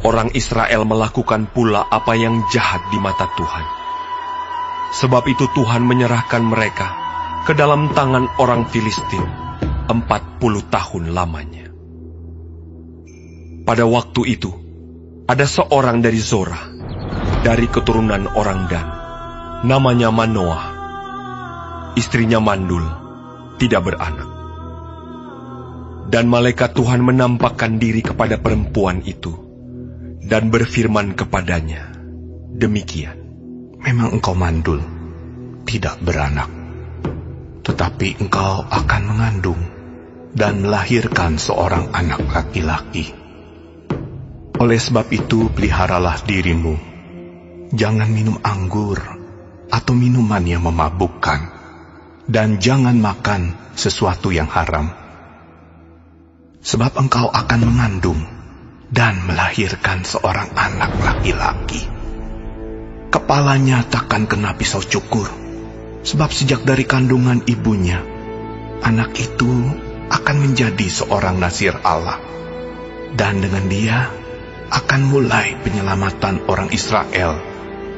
orang Israel melakukan pula apa yang jahat di mata Tuhan. Sebab itu Tuhan menyerahkan mereka ke dalam tangan orang Filistin 40 tahun lamanya. Pada waktu itu, ada seorang dari Zorah, dari keturunan orang Dan, namanya Manoah. Istrinya mandul, tidak beranak. Dan malaikat Tuhan menampakkan diri kepada perempuan itu, dan berfirman kepadanya, demikian. Memang engkau mandul, tidak beranak, tetapi engkau akan mengandung dan melahirkan seorang anak laki-laki. Oleh sebab itu, peliharalah dirimu. Jangan minum anggur atau minuman yang memabukkan, dan jangan makan sesuatu yang haram. Sebab engkau akan mengandung dan melahirkan seorang anak laki-laki. Kepalanya takkan kena pisau cukur, sebab sejak dari kandungan ibunya, anak itu akan menjadi seorang nazir Allah. Dan dengan dia akan mulai penyelamatan orang Israel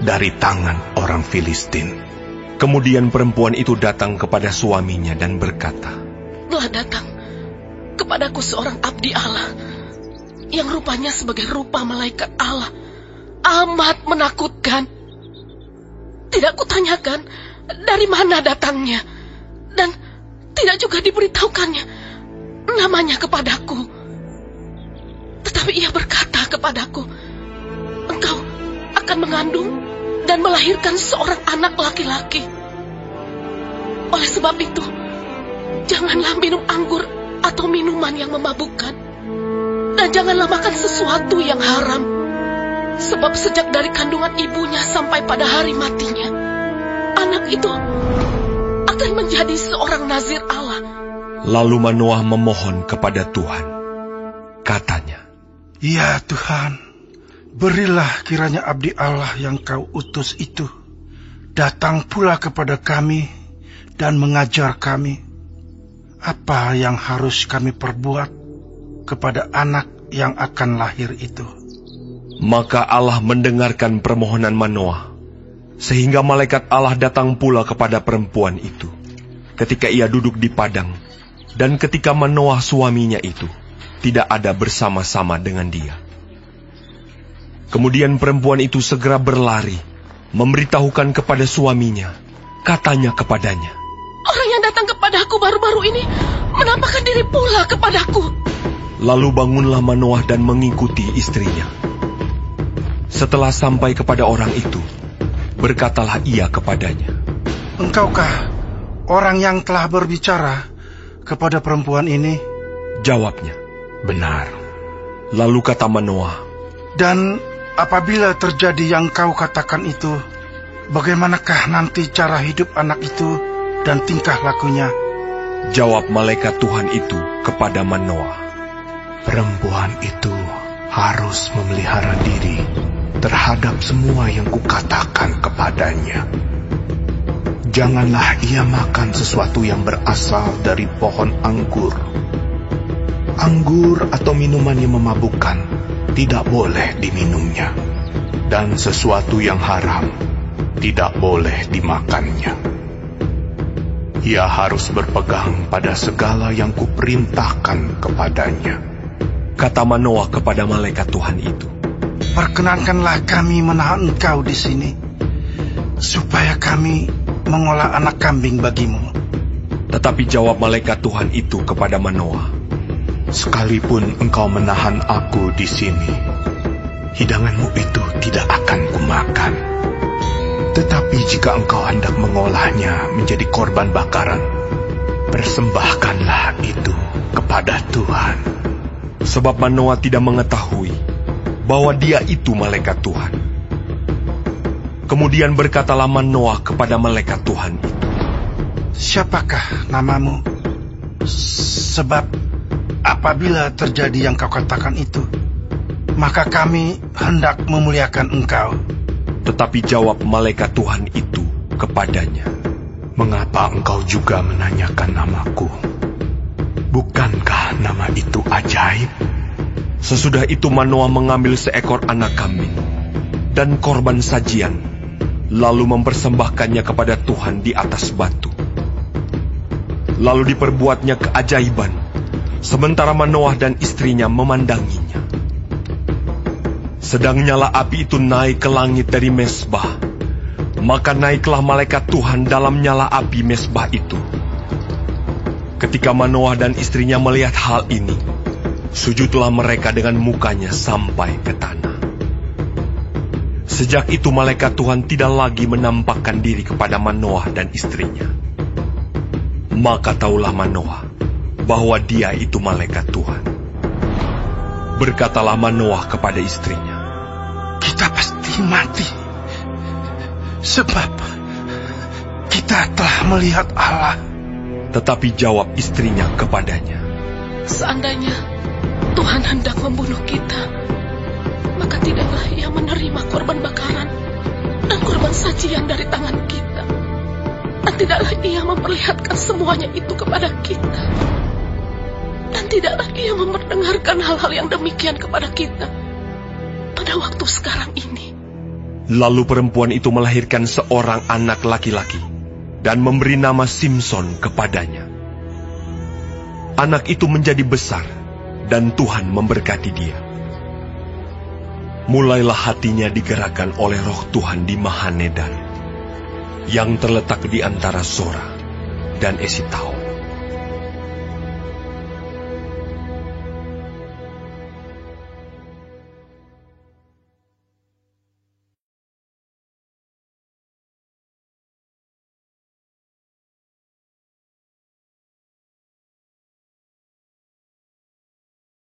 dari tangan orang Filistin. Kemudian perempuan itu datang kepada suaminya dan berkata, telah datang kepadaku seorang abdi Allah, yang rupanya sebagai rupa malaikat Allah, amat menakutkan. Tidak kutanyakan dari mana datangnya, dan tidak juga diberitahukannya namanya kepadaku. Tetapi ia berkata kepadaku, engkau akan mengandung dan melahirkan seorang anak laki-laki. Oleh sebab itu, janganlah minum anggur atau minuman yang memabukkan, dan janganlah makan sesuatu yang haram. Sebab sejak dari kandungan ibunya sampai pada hari matinya, anak itu akan menjadi seorang nazir Allah. Lalu Manoah memohon kepada Tuhan. Katanya, ya Tuhan, berilah kiranya abdi Allah yang kau utus itu datang pula kepada kami dan mengajar kami apa yang harus kami perbuat kepada anak yang akan lahir itu. Maka Allah mendengarkan permohonan Manoah, sehingga malaikat Allah datang pula kepada perempuan itu, ketika ia duduk di padang, dan ketika Manoah suaminya itu tidak ada bersama-sama dengan dia. Kemudian perempuan itu segera berlari, memberitahukan kepada suaminya. Katanya kepadanya, orang yang datang kepadaku baru-baru ini menampakkan diri pula kepadaku. Lalu bangunlah Manoah dan mengikuti istrinya. Setelah sampai kepada orang itu, berkatalah ia kepadanya, engkaukah orang yang telah berbicara kepada perempuan ini? Jawabnya, benar. Lalu kata Manoah, dan apabila terjadi yang kau katakan itu, bagaimanakah nanti cara hidup anak itu dan tingkah lakunya? Jawab malaikat Tuhan itu kepada Manoah, perempuan itu harus memelihara diri terhadap semua yang kukatakan kepadanya. Janganlah ia makan sesuatu yang berasal dari pohon anggur. Anggur atau minuman yang memabukkan tidak boleh diminumnya, dan sesuatu yang haram tidak boleh dimakannya. Ia harus berpegang pada segala yang kuperintahkan kepadanya. Kata Manoah kepada malaikat Tuhan itu, perkenankanlah kami menahan engkau di sini, supaya kami mengolah anak kambing bagimu. Tetapi jawab malaikat Tuhan itu kepada Manoah, sekalipun engkau menahan aku di sini, hidanganmu itu tidak akan kumakan. Tetapi jika engkau hendak mengolahnya menjadi korban bakaran, persembahkanlah itu kepada Tuhan. Sebab Manoah tidak mengetahui bahwa dia itu malaikat Tuhan. Kemudian berkatalah Manoah kepada malaikat Tuhan itu, siapakah namamu? Sebab apabila terjadi yang kau katakan itu, maka kami hendak memuliakan engkau. Tetapi jawab malaikat Tuhan itu kepadanya, mengapa engkau juga menanyakan namaku? Bukankah nama itu ajaib? Sesudah itu Manoah mengambil seekor anak kambing dan korban sajian, lalu mempersembahkannya kepada Tuhan di atas batu. Lalu diperbuatnya keajaiban, sementara Manoah dan istrinya memandanginya. Sedang nyala api itu naik ke langit dari mezbah, maka naiklah malaikat Tuhan dalam nyala api mezbah itu. Ketika Manoah dan istrinya melihat hal ini, sujudlah mereka dengan mukanya sampai ke tanah. Sejak itu malaikat Tuhan tidak lagi menampakkan diri kepada Manoah dan istrinya. Maka taulah Manoah bahwa dia itu malaikat Tuhan. Berkatalah Manoah kepada istrinya, "Kita pasti mati, sebab kita telah melihat Allah." Tetapi jawab istrinya kepadanya, Seandainya Tuhan hendak membunuh kita, maka tidaklah Ia menerima korban bakaran dan korban sajian dari tangan kita. Dan tidaklah Ia memperlihatkan semuanya itu kepada kita. Dan tidaklah Ia memperdengarkan hal-hal yang demikian kepada kita pada waktu sekarang ini. Lalu perempuan itu melahirkan seorang anak laki-laki dan memberi nama Simson kepadanya. Anak itu menjadi besar dan Tuhan memberkati dia. Mulailah hatinya digerakkan oleh Roh Tuhan di Mahanedan, yang terletak di antara Sora dan Esitaol.